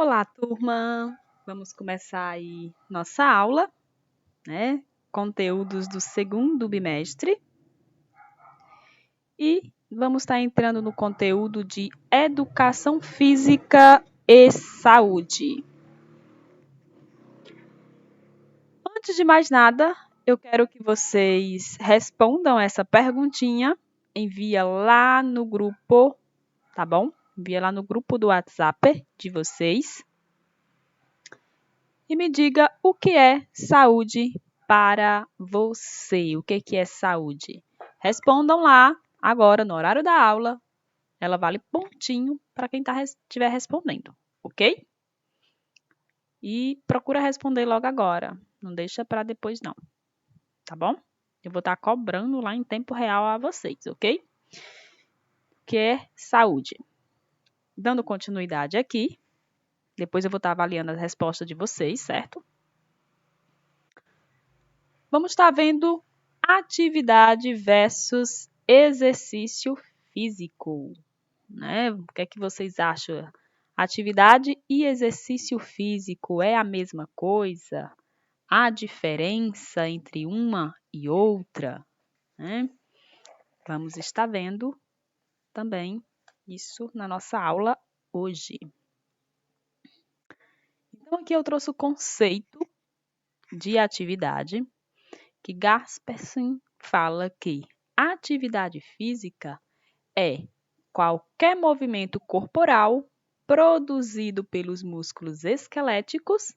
Olá, turma! Vamos começar aí nossa aula, né? Conteúdos do segundo bimestre. E vamos estar entrando no conteúdo de Educação Física e Saúde. Antes de mais nada, eu quero que vocês respondam essa perguntinha. Envia lá no grupo, tá bom? Envia lá no grupo do WhatsApp de vocês. E me diga o que é saúde para você. O que é saúde? Respondam lá agora no horário da aula. Ela vale pontinho para quem estiver respondendo, ok? E procura responder logo agora. Não deixa para depois não, tá bom? Eu vou estar cobrando lá em tempo real a vocês, ok? O que é saúde? Dando continuidade aqui. Depois eu vou estar avaliando as respostas de vocês, certo? Vamos estar vendo atividade versus exercício físico, né? O que é que vocês acham? Atividade e exercício físico é a mesma coisa? Há diferença entre uma e outra, né? Vamos estar vendo também isso na nossa aula hoje. Então, aqui eu trouxe o conceito de atividade, que Gasperson fala que a atividade física é qualquer movimento corporal produzido pelos músculos esqueléticos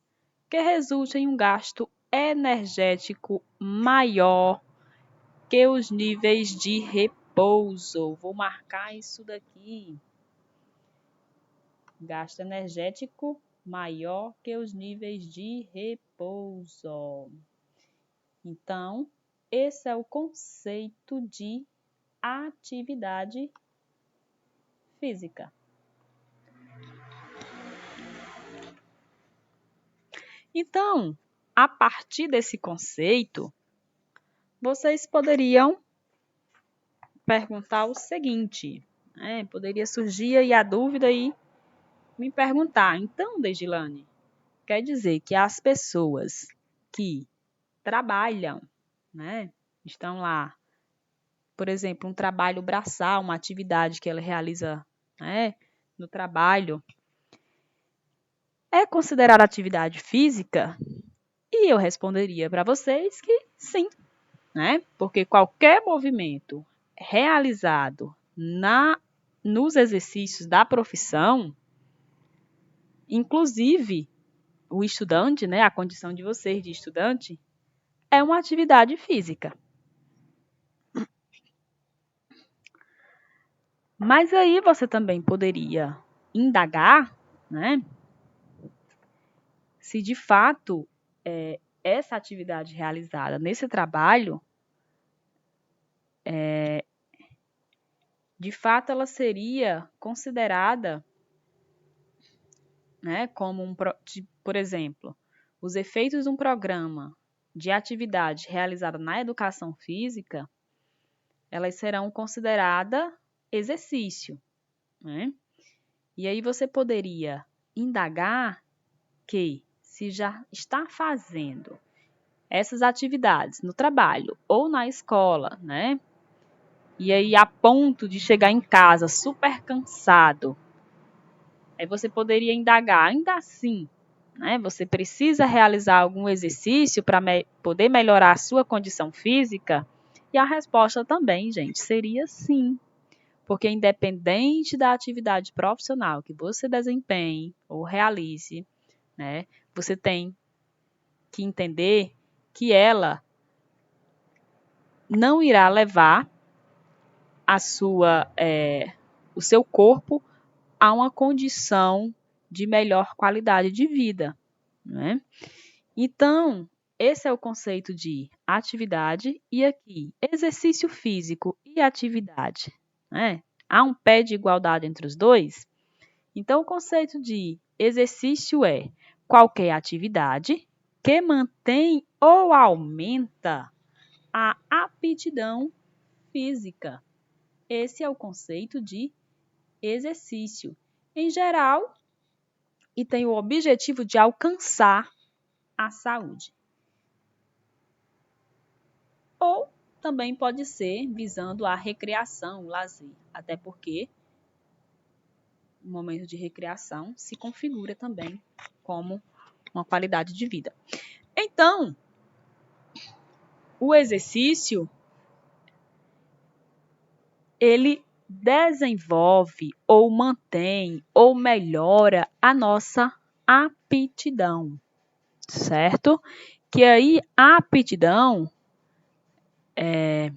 que resulta em um gasto energético maior que os níveis de repouso. Vou marcar isso daqui. Gasto energético maior que os níveis de repouso. Então, esse é o conceito de atividade física. Então, a partir desse conceito, vocês poderiam perguntar o seguinte, né? Poderia surgir aí a dúvida e me perguntar, então, Degilane, quer dizer que as pessoas que trabalham, né, estão lá, por exemplo, um trabalho braçal, uma atividade que ela realiza, né, no trabalho, é considerada atuidade física? E eu responderia para vocês que sim, né? Porque qualquer movimento realizado nos exercícios da profissão, inclusive o estudante, né, a condição de vocês de estudante, é uma atividade física. Mas aí você também poderia indagar, né, se de fato essa atividade realizada nesse trabalho, de fato ela seria considerada, né, como por exemplo, os efeitos de um programa de atividade realizada na educação física, elas serão consideradas exercício, né? E aí você poderia indagar que se já está fazendo essas atividades no trabalho ou na escola, né? E aí a ponto de chegar em casa super cansado, aí você poderia indagar, ainda assim, né? Você precisa realizar algum exercício para poder melhorar a sua condição física? E a resposta também, gente, seria sim. Porque independente da atividade profissional que você desempenhe ou realize, né, você tem que entender que ela não irá levar o seu corpo a uma condição de melhor qualidade de vida, né? Então, esse é o conceito de atividade e aqui, exercício físico e atividade, né? Há um pé de igualdade entre os dois? Então, o conceito de exercício é qualquer atividade que mantém ou aumenta a aptidão física. Esse é o conceito de exercício. Em geral, e tem o objetivo de alcançar a saúde. Ou também pode ser visando a recreação, o lazer, até porque o momento de recreação se configura também como uma qualidade de vida. Então, o exercício, ele desenvolve ou mantém ou melhora a nossa aptidão, certo? Que aí a aptidão é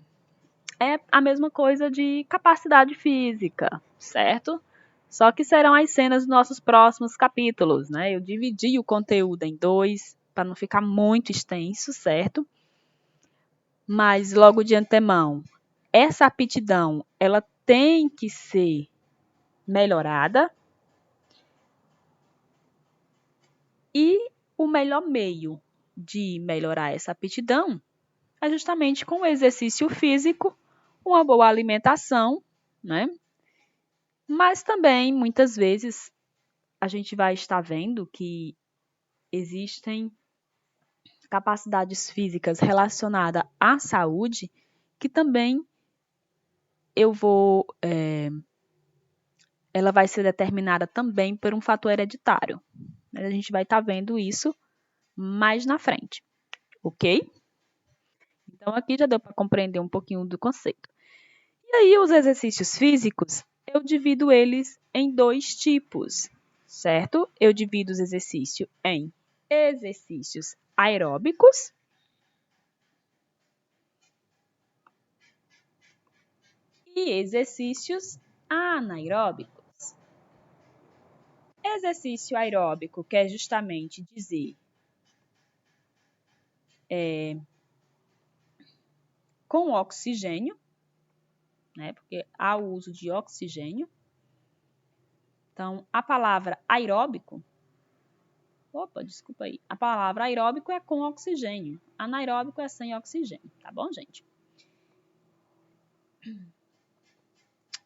a mesma coisa de capacidade física, certo? Só que serão as cenas dos nossos próximos capítulos, né? Eu dividi o conteúdo em 2 para não ficar muito extenso, certo? Mas logo de antemão, essa aptidão, ela tem que ser melhorada e o melhor meio de melhorar essa aptidão é justamente com o exercício físico, uma boa alimentação, né? Mas também, muitas vezes, a gente vai estar vendo que existem capacidades físicas relacionadas à saúde que também ela vai ser determinada também por um fator hereditário. A gente vai estar vendo isso mais na frente, ok? Então, aqui já deu para compreender um pouquinho do conceito. E aí, os exercícios físicos, eu divido eles em 2 tipos, certo? Eu divido os exercícios em exercícios aeróbicos e exercícios anaeróbicos. Exercício aeróbico quer justamente dizer com oxigênio, né? Porque há o uso de oxigênio. Então, a palavra aeróbico, desculpa aí. A palavra aeróbico é com oxigênio, anaeróbico é sem oxigênio, tá bom, gente?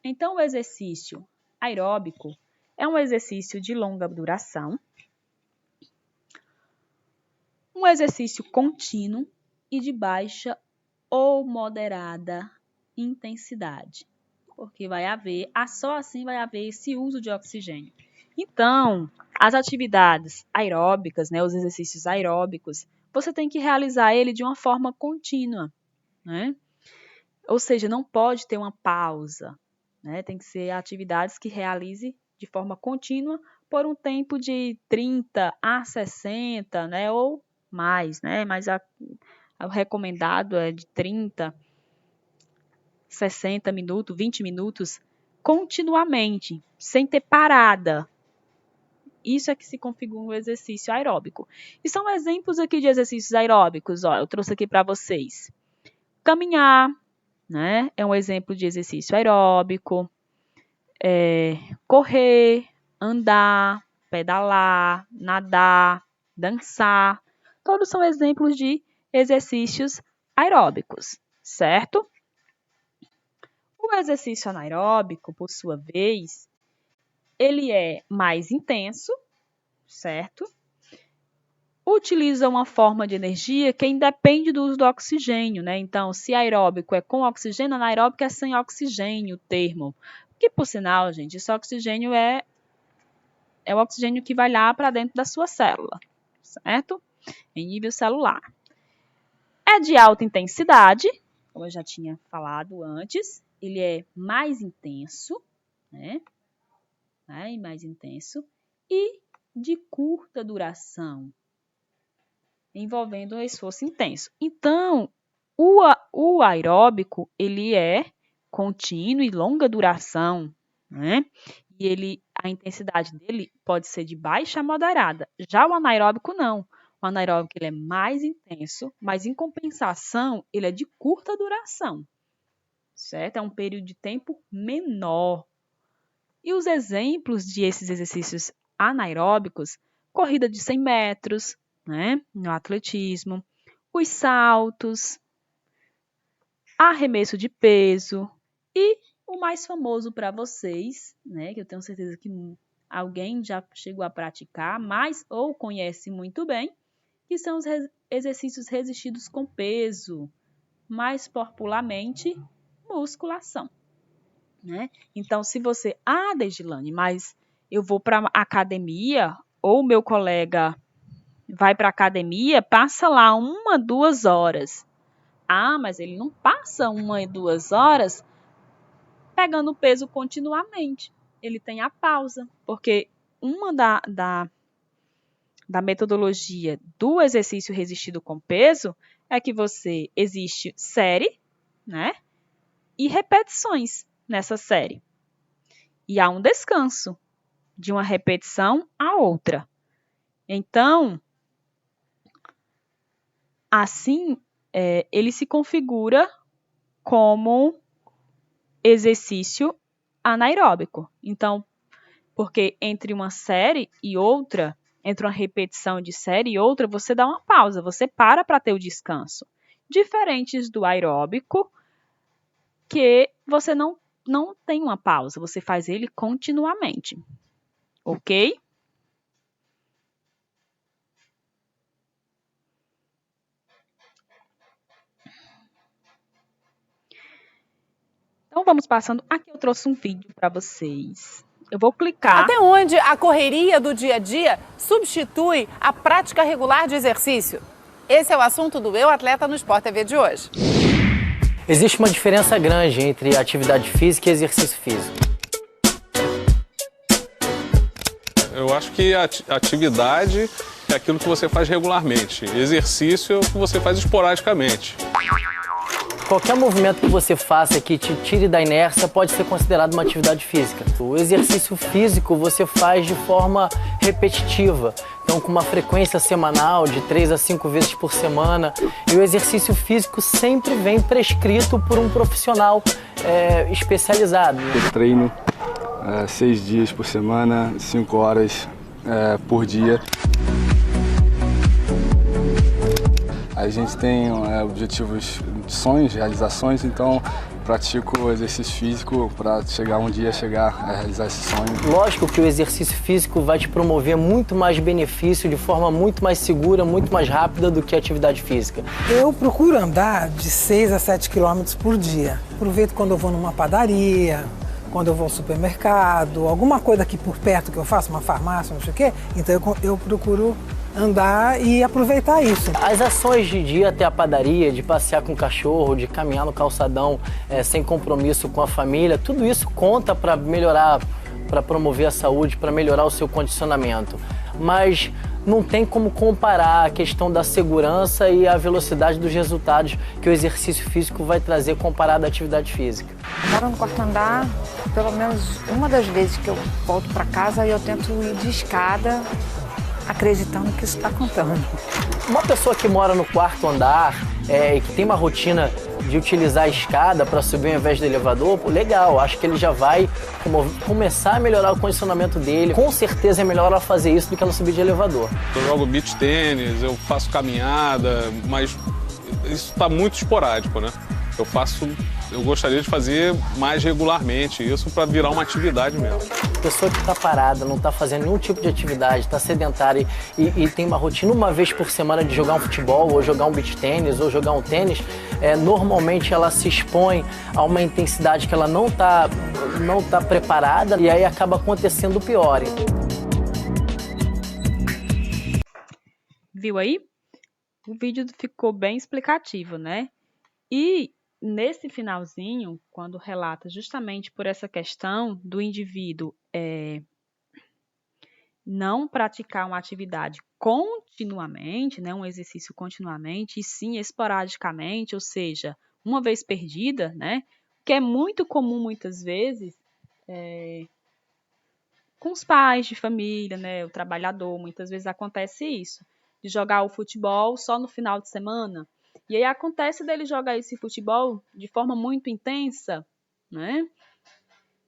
Então, o exercício aeróbico é um exercício de longa duração, um exercício contínuo e de baixa ou moderada intensidade, porque só assim vai haver esse uso de oxigênio. Então, as atividades aeróbicas, né, os exercícios aeróbicos, você tem que realizar ele de uma forma contínua, né? Ou seja, não pode ter uma pausa, né? Tem que ser atividades que realize de forma contínua por um tempo de 30 a 60, né, ou mais, né? Mas o recomendado é de 30, 60 minutos, 20 minutos, continuamente, sem ter parada. Isso é que se configura um exercício aeróbico. E são exemplos aqui de exercícios aeróbicos, ó, eu trouxe aqui para vocês. Caminhar, né? É um exemplo de exercício aeróbico. Correr, andar, pedalar, nadar, dançar. Todos são exemplos de exercícios aeróbicos, certo? O exercício anaeróbico, por sua vez, ele é mais intenso, certo? Utiliza uma forma de energia que independe do uso do oxigênio, né? Então, se aeróbico é com oxigênio, anaeróbico é sem oxigênio, o termo. Que, por sinal, gente, esse oxigênio é o oxigênio que vai lá para dentro da sua célula, certo? Em nível celular. É de alta intensidade, como eu já tinha falado antes, ele é mais intenso, né? Mais intenso, e de curta duração, envolvendo um esforço intenso. Então, o aeróbico, ele é contínuo e longa duração, né? E a intensidade dele pode ser de baixa a moderada. Já o anaeróbico, não. O anaeróbico ele é mais intenso, mas em compensação, ele é de curta duração, certo? É um período de tempo menor. E os exemplos de esses exercícios anaeróbicos, corrida de 100 metros, né, no atletismo, os saltos, arremesso de peso e o mais famoso para vocês, né, que eu tenho certeza que alguém já chegou a praticar, mas ou conhece muito bem, que são os exercícios resistidos com peso, mais popularmente, musculação, né? Então, se você, Deidilane, mas eu vou para a academia, ou meu colega vai para a academia, passa lá 1, 2 horas. Mas ele não passa 1, 2 horas pegando peso continuamente. Ele tem a pausa, porque uma da metodologia do exercício resistido com peso é que você existe série, né? E repetições nessa série. E há um descanso de uma repetição à outra. Então, assim, ele se configura como exercício anaeróbico. Então, porque entre uma série e outra, entre uma repetição de série e outra, você dá uma pausa, você para ter o descanso. Diferentes do aeróbico, que você não tem uma pausa, você faz ele continuamente. Ok? Então vamos passando. Aqui eu trouxe um vídeo para vocês. Eu vou clicar. Até onde a correria do dia a dia substitui a prática regular de exercício? Esse é o assunto do Eu Atleta no Sport TV de hoje. Existe uma diferença grande entre atividade física e exercício físico. Eu acho que a atividade é aquilo que você faz regularmente. Exercício é o que você faz esporadicamente. Qualquer movimento que você faça que te tire da inércia pode ser considerado uma atividade física. O exercício físico você faz de forma repetitiva, então com uma frequência semanal de 3 a 5 vezes por semana. E o exercício físico sempre vem prescrito por um profissional especializado. Eu treino 6 dias por semana, 5 horas por dia. A gente tem objetivos, sonhos, realizações, então pratico exercício físico para um dia chegar a realizar esse sonho. Lógico que o exercício físico vai te promover muito mais benefício de forma muito mais segura, muito mais rápida do que a atividade física. Eu procuro andar de 6 a 7 quilômetros por dia. Aproveito quando eu vou numa padaria, quando eu vou ao supermercado, alguma coisa aqui por perto que eu faço, uma farmácia, não sei o quê. Então eu procuro andar e aproveitar isso. As ações de ir até a padaria, de passear com o cachorro, de caminhar no calçadão sem compromisso com a família, tudo isso conta para melhorar, para promover a saúde, para melhorar o seu condicionamento. Mas não tem como comparar a questão da segurança e a velocidade dos resultados que o exercício físico vai trazer comparado à atividade física. Eu moro no quarto andar, pelo menos uma das vezes que eu volto para casa eu tento ir de escada, acreditando que isso está contando. Uma pessoa que mora no quarto andar e que tem uma rotina de utilizar a escada para subir ao invés do elevador, legal, acho que ele já vai começar a melhorar o condicionamento dele. Com certeza é melhor ela fazer isso do que ela subir de elevador. Eu jogo beach tênis, eu faço caminhada, mas isso está muito esporádico, né? Eu gostaria de fazer mais regularmente isso para virar uma atividade mesmo. Pessoa que está parada, não está fazendo nenhum tipo de atividade, está sedentária e tem uma rotina uma vez por semana de jogar um futebol, ou jogar um beach tênis, ou jogar um tênis, normalmente ela se expõe a uma intensidade que ela não tá preparada e aí acaba acontecendo o pior. Viu aí? O vídeo ficou bem explicativo, né? E nesse finalzinho, quando relata justamente por essa questão do indivíduo não praticar uma atividade continuamente, né, um exercício continuamente, e sim esporadicamente, ou seja, uma vez perdida, né, que é muito comum muitas vezes com os pais de família, né, o trabalhador, muitas vezes acontece isso, de jogar o futebol só no final de semana. E aí acontece dele jogar esse futebol de forma muito intensa, né?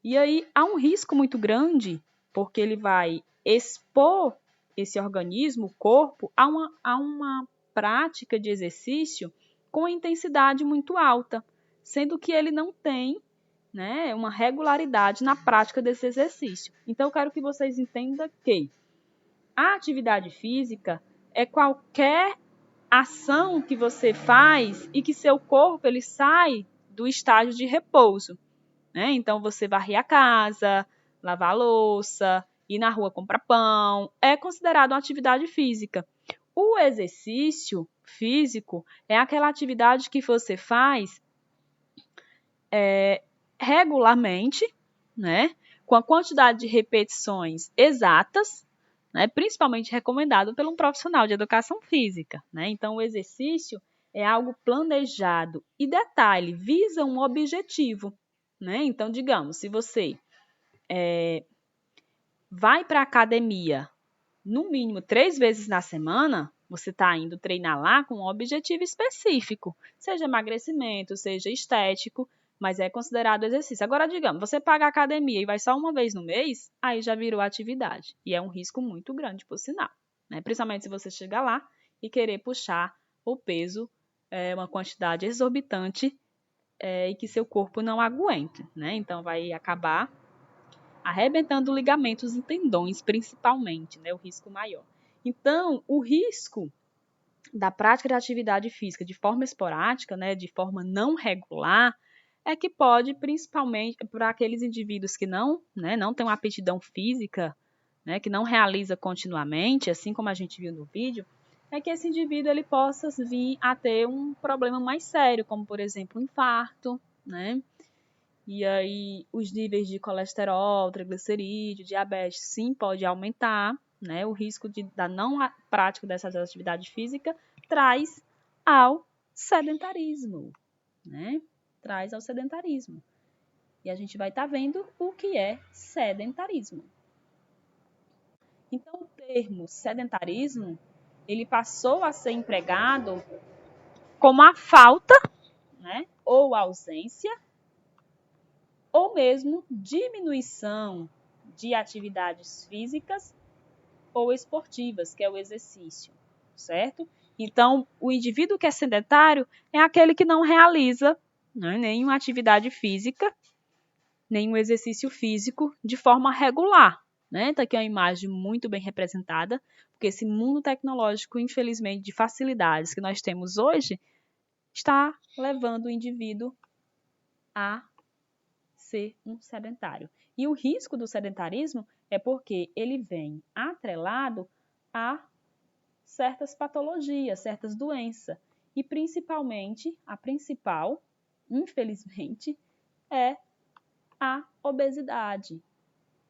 E aí há um risco muito grande, porque ele vai expor esse organismo, o corpo, a uma prática de exercício com intensidade muito alta, sendo que ele não tem né, uma regularidade na prática desse exercício. Então, eu quero que vocês entendam que a atividade física é qualquer ação que você faz e que seu corpo ele sai do estágio de repouso, né? Então, você varrer a casa, lavar a louça, ir na rua comprar pão, é considerado uma atividade física. O exercício físico é aquela atividade que você faz regularmente, né? Com a quantidade de repetições exatas, né, principalmente recomendado por um profissional de educação física, né? Então, o exercício é algo planejado e, detalhe, visa um objetivo, né? Então, digamos, se você vai para a academia no mínimo 3 vezes na semana, você está indo treinar lá com um objetivo específico, seja emagrecimento, seja estético, mas é considerado exercício. Agora, digamos, você paga a academia e vai só uma vez no mês, aí já virou atividade. E é um risco muito grande, por sinal, né? Principalmente se você chegar lá e querer puxar o peso, uma quantidade exorbitante e que seu corpo não aguente, né? Então, vai acabar arrebentando ligamentos e tendões, principalmente, né? O risco maior. Então, o risco da prática de atividade física de forma esporádica, né, de forma não regular, é que pode, principalmente para aqueles indivíduos que não têm uma aptidão física, né, que não realiza continuamente, assim como a gente viu no vídeo, é que esse indivíduo ele possa vir a ter um problema mais sério, como, por exemplo, um infarto, né? E aí os níveis de colesterol, triglicerídeo, diabetes, sim, pode aumentar, né? O risco da não prática dessa atividade física traz ao sedentarismo, né? Traz ao sedentarismo. E a gente vai estar vendo o que é sedentarismo. Então, o termo sedentarismo, ele passou a ser empregado como a falta, né? Ou ausência, ou mesmo diminuição de atividades físicas ou esportivas, que é o exercício, certo? Então, o indivíduo que é sedentário é aquele que não realiza, né, nenhuma atividade física, nenhum exercício físico de forma regular, né? Então, aqui é uma imagem muito bem representada, porque esse mundo tecnológico, infelizmente, de facilidades que nós temos hoje, está levando o indivíduo a ser um sedentário. E o risco do sedentarismo é porque ele vem atrelado a certas patologias, certas doenças. E principalmente, a principal, infelizmente, é a obesidade,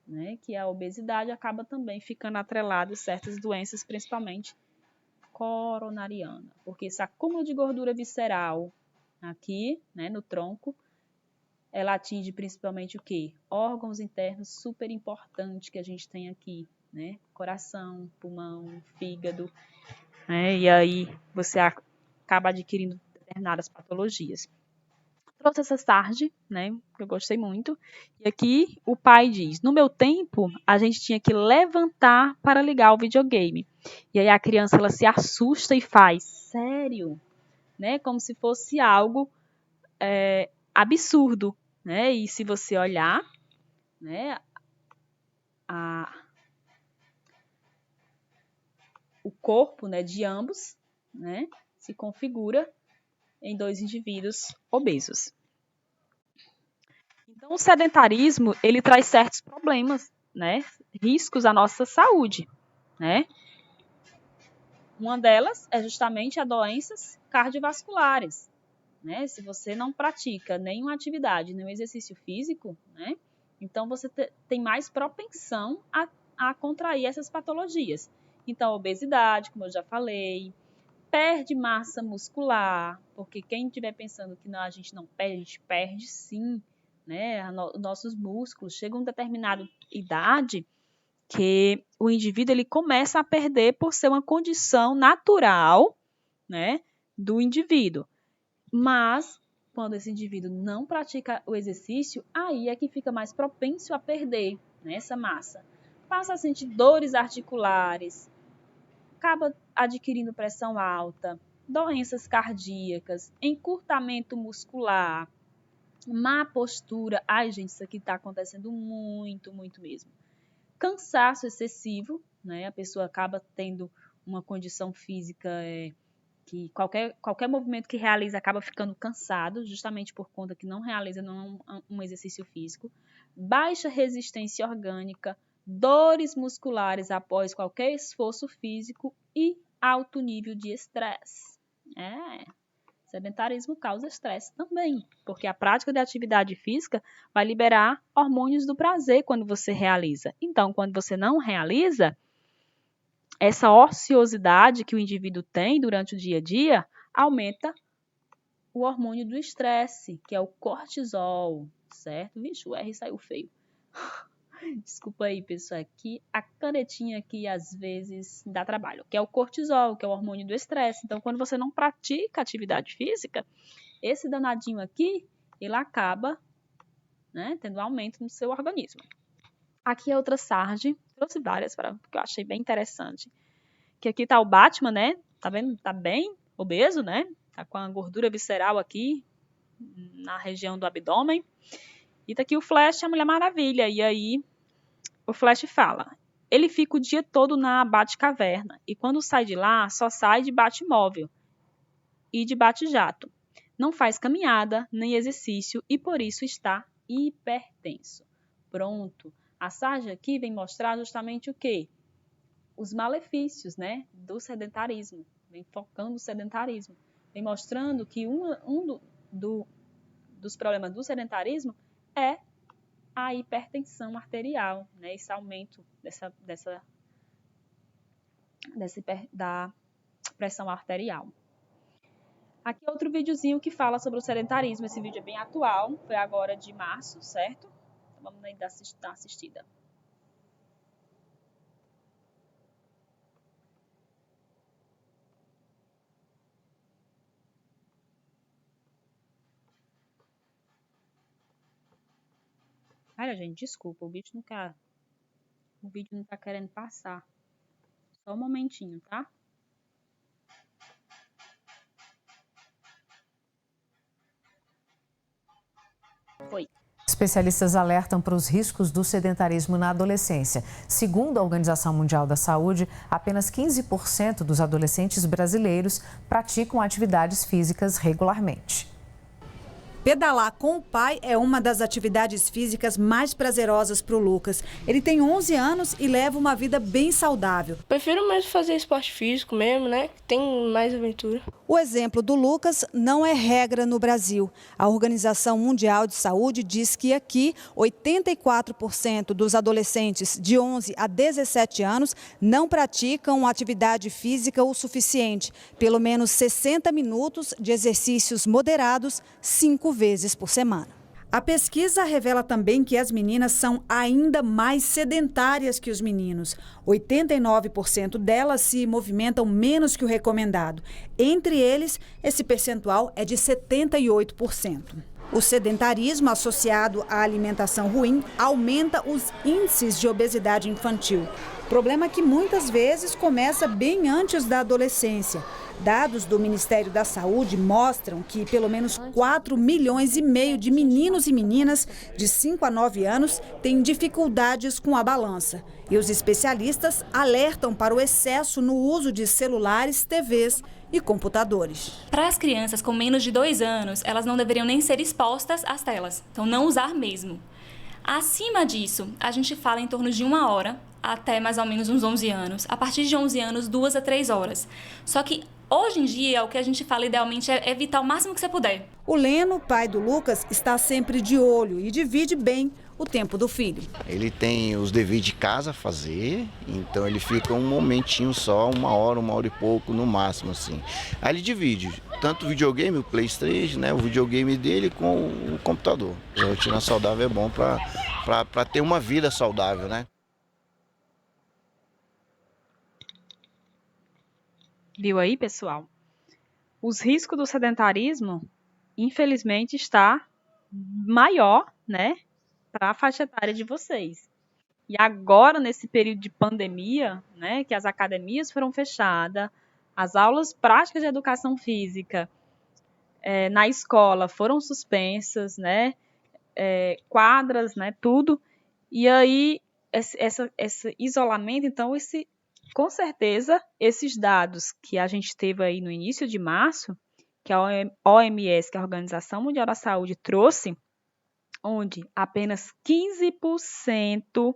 né? Que a obesidade acaba também ficando atrelada a certas doenças, principalmente coronariana, porque esse acúmulo de gordura visceral aqui, né, no tronco, ela atinge principalmente o quê? Órgãos internos super importantes que a gente tem aqui, né? Coração, pulmão, fígado, né? E aí você acaba adquirindo determinadas patologias. Trouxe essa tarde, né? Que eu gostei muito. E aqui o pai diz: no meu tempo, a gente tinha que levantar para ligar o videogame. E aí a criança ela se assusta e faz, sério, né? Como se fosse algo absurdo, né? E se você olhar, né, o corpo, né, de ambos, né, se configura em 2 indivíduos obesos. Então, o sedentarismo ele traz certos problemas, né, riscos à nossa saúde, né? Uma delas é justamente as doenças cardiovasculares, né? Se você não pratica nenhuma atividade, nenhum exercício físico, né? Então você tem mais propensão a contrair essas patologias. Então, a obesidade, como eu já falei, perde massa muscular, porque quem estiver pensando que não, a gente não perde, a gente perde sim, né? Nossos músculos chegam a uma determinada idade que o indivíduo ele começa a perder por ser uma condição natural, né, do indivíduo. Mas, quando esse indivíduo não pratica o exercício, aí é que fica mais propenso a perder, né, essa massa. Passa a sentir dores articulares, acaba adquirindo pressão alta, doenças cardíacas, encurtamento muscular, Má postura. Ai, gente, isso aqui está acontecendo muito, muito mesmo. Cansaço excessivo, né? A pessoa acaba tendo uma condição física que qualquer movimento que realiza acaba ficando cansado, justamente por conta que não realiza um exercício físico. Baixa resistência orgânica, dores musculares após qualquer esforço físico e alto nível de estresse. Sedentarismo causa estresse também, porque a prática de atividade física vai liberar hormônios do prazer quando você realiza. Então, quando você não realiza, essa ociosidade que o indivíduo tem durante o dia a dia aumenta o hormônio do estresse, que é o cortisol, certo? Vixe, o R saiu feio. Desculpa aí, pessoal, aqui a canetinha aqui às vezes dá trabalho, que é o cortisol, que é o hormônio do estresse. Então, quando você não pratica atividade física, esse danadinho aqui, ele acaba, né, tendo aumento no seu organismo. Aqui é outra sarde, trouxe várias porque eu achei bem interessante. Que aqui tá o Batman, né? Tá vendo? Tá bem obeso, né? Tá com a gordura visceral aqui na região do abdômen. E tá aqui o Flash, a Mulher Maravilha. E aí o Flash fala: ele fica o dia todo na Batcaverna e quando sai de lá, só sai de Batmóvel e de Bate-Jato. Não faz caminhada nem exercício e por isso está hipertenso. Pronto. A sarja aqui vem mostrar justamente o quê? Os malefícios, né, do sedentarismo. Vem focando o sedentarismo. Vem mostrando que dos problemas do sedentarismo é a hipertensão arterial, né, esse aumento da pressão arterial. Aqui é outro videozinho que fala sobre o sedentarismo. Esse vídeo é bem atual, foi agora de março, certo? Então, vamos aí dar assistida. Olha, gente, desculpa, o vídeo não tá querendo passar. Só um momentinho, tá? Foi. Especialistas alertam para os riscos do sedentarismo na adolescência. Segundo a Organização Mundial da Saúde, apenas 15% dos adolescentes brasileiros praticam atividades físicas regularmente. Pedalar com o pai é uma das atividades físicas mais prazerosas para o Lucas. Ele tem 11 anos e leva uma vida bem saudável. Prefiro mais fazer esporte físico mesmo, né? Tem mais aventura. O exemplo do Lucas não é regra no Brasil. A Organização Mundial de Saúde diz que aqui 84% dos adolescentes de 11 a 17 anos não praticam atividade física o suficiente. Pelo menos 60 minutos de exercícios moderados 5 vezes por semana. A pesquisa revela também que as meninas são ainda mais sedentárias que os meninos. 89% delas se movimentam menos que o recomendado. Entre eles, esse percentual é de 78%. O sedentarismo associado à alimentação ruim aumenta os índices de obesidade infantil. Problema que muitas vezes começa bem antes da adolescência. Dados do Ministério da Saúde mostram que pelo menos 4,5 milhões de meninos e meninas de 5 a 9 anos têm dificuldades com a balança. E os especialistas alertam para o excesso no uso de celulares, TVs e computadores. Para as crianças com menos de 2 anos, elas não deveriam nem ser expostas às telas, então não usar mesmo. Acima disso, a gente fala em torno de 1 hora até mais ou menos uns 11 anos. A partir de 11 anos, 2 a 3 horas. Só que hoje em dia, o que a gente fala idealmente é evitar o máximo que você puder. O Leno, pai do Lucas, está sempre de olho e divide bem o tempo do filho. Ele tem os deveres de casa a fazer, então ele fica um momentinho só, 1 hora, 1 hora e pouco no máximo, assim. Aí ele divide, tanto o videogame, o PlayStation, né, o videogame dele com o computador. A rotina saudável é bom para ter uma vida saudável, né? Viu aí, pessoal? Os riscos do sedentarismo, infelizmente, está maior, né, para a faixa etária de vocês. E agora, nesse período de pandemia, né, que as academias foram fechadas, as aulas práticas de educação física na escola foram suspensas, né? Quadras, né? Tudo. E aí, esse isolamento, então, com certeza, esses dados que a gente teve aí no início de março, que a OMS, que é a Organização Mundial da Saúde, trouxe, onde apenas 15%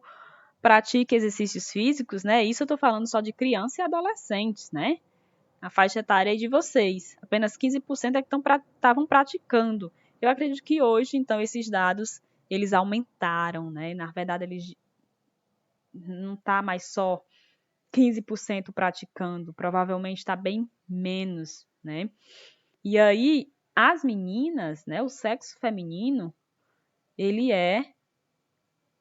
pratica exercícios físicos, né? Isso eu estou falando só de crianças e adolescentes, né? A faixa etária aí de vocês. Apenas 15% é que estavam praticando. Eu acredito que hoje, então, esses dados, eles aumentaram, né? Na verdade, eles não está mais só 15% praticando, provavelmente está bem menos, né? E aí, as meninas, né, o sexo feminino, ele é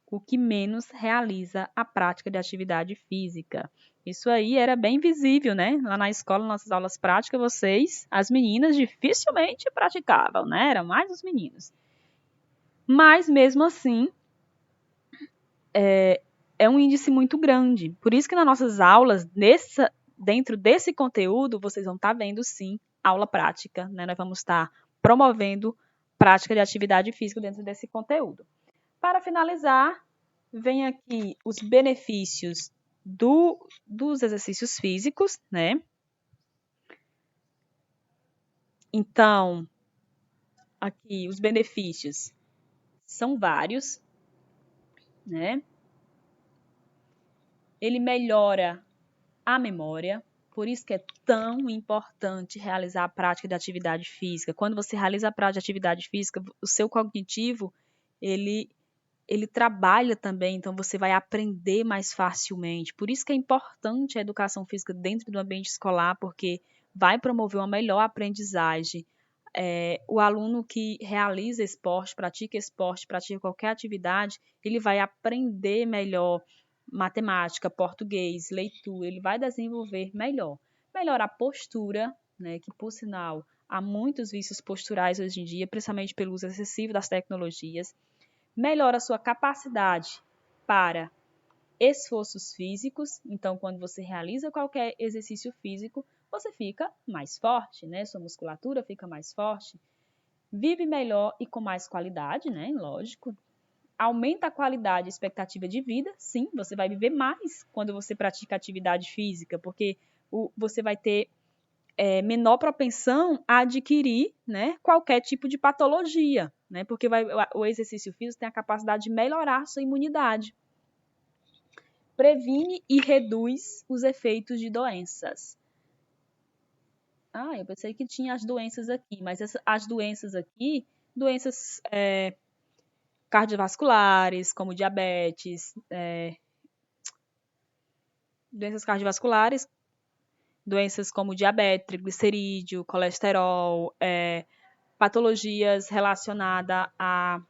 o que menos realiza a prática de atividade física. Isso aí era bem visível, né? Lá na escola, nossas aulas práticas, as meninas dificilmente praticavam, né? Eram mais os meninos. Mas, mesmo assim, é um índice muito grande. Por isso que nas nossas aulas, dentro desse conteúdo, vocês vão estar vendo, sim, aula prática, né? Nós vamos estar promovendo prática de atividade física dentro desse conteúdo. Para finalizar, vem aqui os benefícios dos exercícios físicos, né? Então, aqui os benefícios são vários, né? Ele melhora a memória, por isso que é tão importante realizar a prática de atividade física. Quando você realiza a prática de atividade física, o seu cognitivo, ele trabalha também, então você vai aprender mais facilmente. Por isso que é importante a educação física dentro do ambiente escolar, porque vai promover uma melhor aprendizagem. O aluno que realiza esporte, pratica qualquer atividade, ele vai aprender melhor matemática, português, leitura, ele vai desenvolver melhor. Melhora a postura, né, que por sinal há muitos vícios posturais hoje em dia, principalmente pelo uso excessivo das tecnologias. Melhora a sua capacidade para esforços físicos. Então, quando você realiza qualquer exercício físico, você fica mais forte, né? Sua musculatura fica mais forte. Vive melhor e com mais qualidade, né? Lógico. Aumenta a qualidade e expectativa de vida. Sim, você vai viver mais quando você pratica atividade física, porque você vai ter menor propensão a adquirir, né, qualquer tipo de patologia, né, porque o exercício físico tem a capacidade de melhorar a sua imunidade. Previne e reduz os efeitos de doenças. Eu pensei que tinha as doenças aqui, mas as doenças aqui, doenças cardiovasculares, como diabetes, doenças como diabetes, triglicerídeo, colesterol, patologias relacionadas à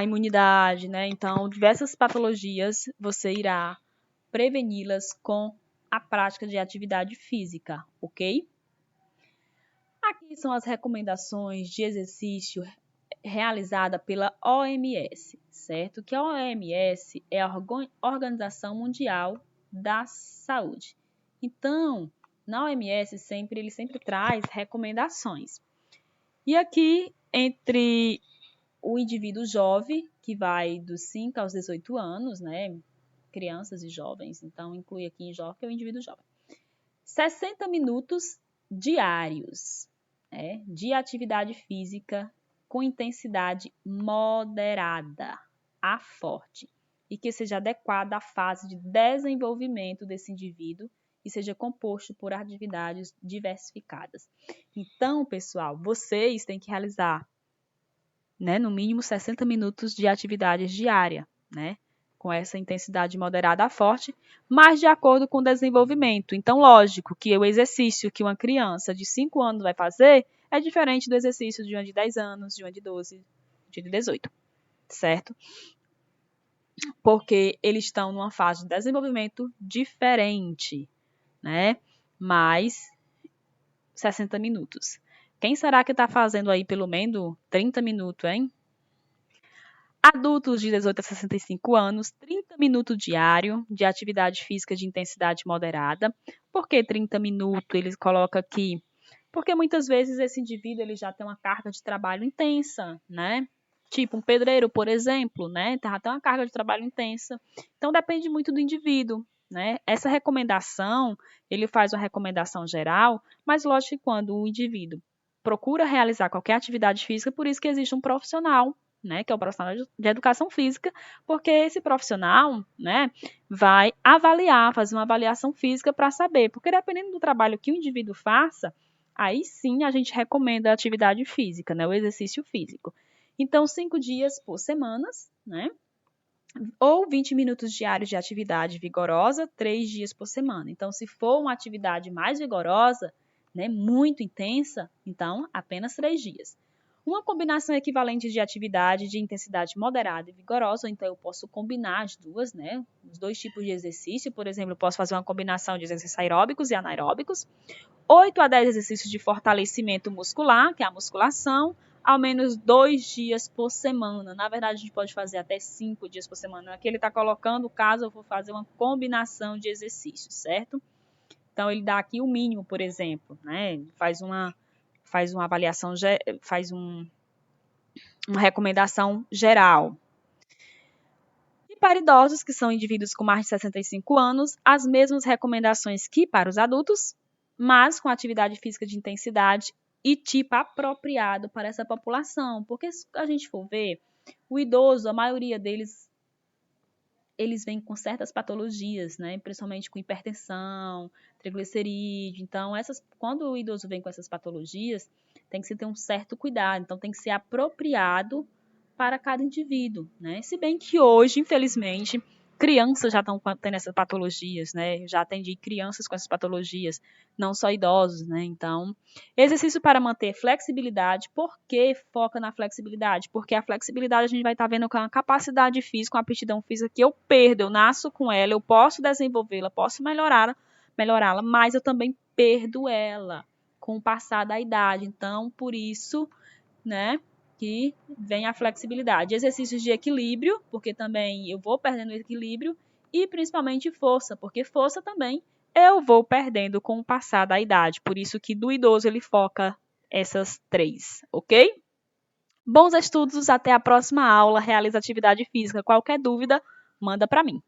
imunidade, né? Então, diversas patologias você irá preveni-las com a prática de atividade física, ok? Aqui são as recomendações de exercício realizada pela OMS, certo? Que a OMS é a Organização Mundial da Saúde. Então, na OMS ele sempre traz recomendações. E aqui, entre o indivíduo jovem, que vai dos 5 aos 18 anos, né? Crianças e jovens, então inclui aqui em jovem, que é o indivíduo jovem. 60 minutos diários, de atividade física com intensidade moderada a forte e que seja adequada à fase de desenvolvimento desse indivíduo e seja composto por atividades diversificadas. Então, pessoal, vocês têm que realizar, né, no mínimo 60 minutos de atividades diária, né, com essa intensidade moderada a forte, mas de acordo com o desenvolvimento. Então, lógico que o exercício que uma criança de 5 anos vai fazer é diferente do exercício de uma de 10 anos, de uma de 12, de 18, certo? Porque eles estão numa fase de desenvolvimento diferente, né? Mais 60 minutos. Quem será que está fazendo aí pelo menos 30 minutos, hein? Adultos de 18 a 65 anos, 30 minutos diário de atividade física de intensidade moderada. Por que 30 minutos? Eles colocam aqui Porque muitas vezes esse indivíduo ele já tem uma carga de trabalho intensa, né? Tipo um pedreiro, por exemplo, né? Já tem uma carga de trabalho intensa. Então depende muito do indivíduo, né? Essa recomendação, ele faz uma recomendação geral, mas lógico que quando o indivíduo procura realizar qualquer atividade física, por isso que existe um profissional, né, que é o profissional de educação física, porque esse profissional, né, vai avaliar, fazer uma avaliação física para saber, porque dependendo do trabalho que o indivíduo faça, aí sim a gente recomenda a atividade física, né, o exercício físico. Então, 5 dias por semana, né, ou 20 minutos diários de atividade vigorosa, 3 dias por semana. Então, se for uma atividade mais vigorosa, né, muito intensa, então apenas 3 dias. Uma combinação equivalente de atividade de intensidade moderada e vigorosa, então eu posso combinar as duas, né, os dois tipos de exercício. Por exemplo, eu posso fazer uma combinação de exercícios aeróbicos e anaeróbicos, 8 a 10 exercícios de fortalecimento muscular, que é a musculação, ao menos 2 dias por semana. Na verdade, a gente pode fazer até 5 dias por semana. Aqui ele está colocando, caso eu for fazer uma combinação de exercícios, certo? Então, ele dá aqui o mínimo, por exemplo, né? Faz uma avaliação, faz uma recomendação geral. E para idosos, que são indivíduos com mais de 65 anos, as mesmas recomendações que para os adultos, mas com atividade física de intensidade e tipo apropriado para essa população. Porque se a gente for ver, o idoso, a maioria deles, eles vêm com certas patologias, né? Principalmente com hipertensão, triglicerídeo. Então, quando o idoso vem com essas patologias, tem que se ter um certo cuidado. Então, tem que ser apropriado para cada indivíduo, né? Se bem que hoje, infelizmente, crianças já estão tendo essas patologias, né? Já atendi crianças com essas patologias, não só idosos, né? Então, exercício para manter flexibilidade. Por que foca na flexibilidade? Porque a flexibilidade a gente vai estar vendo com a capacidade física, uma aptidão física que eu perdo, eu nasço com ela, eu posso desenvolvê-la, posso melhorá-la, mas eu também perdo ela com o passar da idade. Então, por isso, né, que vem a flexibilidade. Exercícios de equilíbrio, porque também eu vou perdendo o equilíbrio, e principalmente força, porque força também eu vou perdendo com o passar da idade. Por isso que do idoso ele foca essas 3, ok? Bons estudos, até a próxima aula. Realiza atividade física. Qualquer dúvida, manda para mim.